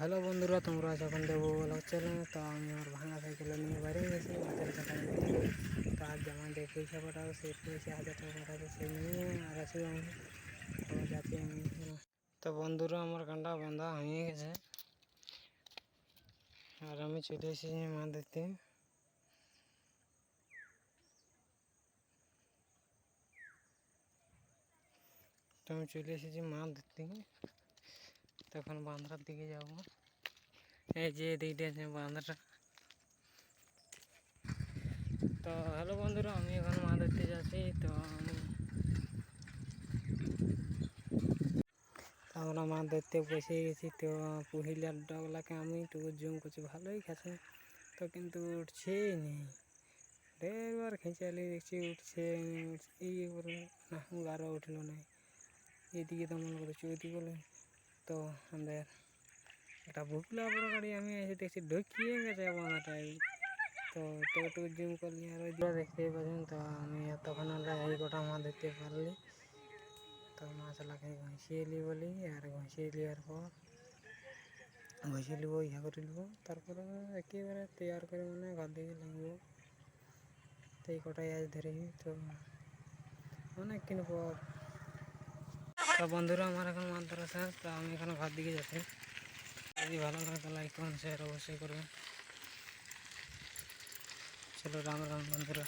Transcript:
Hello বন্ধুরা, তোমরা যখন দেবো বলা হচ্ছে না, তো আমি আমার ভাঙা সাইকেল নিয়ে বাইরে গেছি মাছের কাটা নিতে। তো আজ আমাদের পয়সা পাঠাবো, সেই পয়সা 1000 টাকা পাঠাবো, সেই নিয়ে আর আছে আমি তো যাচ্ছি আমি। তো বন্ধুরা, আমার কান্ডা বাঁধা হয়ে গেছে আর আমি চলে এসেছি মাছ ধরতে। তো আমি চলে এসেছি মাছ ধরতে, তখন বাঁধার দিকে যাব। এই যে দিকটা আছে বাঁধাটা। তো হ্যালো বন্ধুরা, আমি এখন মাছ ধরতে যাচ্ছি। তো আমরা মাছ ধরতে বসে গেছি। তো পুহিলার ডগলাকে আমি একটু জুম করছি, ভালোই খেছে, তো কিন্তু উঠছেই নেই। একবার খেঁচালি দেখছি উঠছে, এই করে না আরও উঠলো না। এদিকে তো মনে করছি ওইদিকে বলে, তো আমাদের একটা ভুকলা বড় গাড়ি আমি এসে দেখছি ঢুকিয়ে গেছে বাঁধাটাই। তো একটু জুম করলি আর ওই দিকে দেখতেই পাচ্ছেন। তো আমি তখন এই গোটা মাছ ধরতে পারলি। তো মাছলাকে ঘষিয়ে নি বলি, আর ঘষিয়ে নেওয়ার পর ঘষিয়ে নেবো, ইয়া করে নেবো, তারপরে একেবারে তৈয়ার করে মানে ঘর দিকে লাগবো। তো এই কটাই আজ ধরেছি। তো অনেকক্ষণ পর তো বন্ধুরা, আমার এখন মাছ ধরা শেষ। তো আমি এখন ঘর দিকে যাচ্ছি। যদি ভালো লাগে তো লাইক করুন, শেয়ার অবশ্যই করবেন। চলো, রাম রাম বন্ধুরা।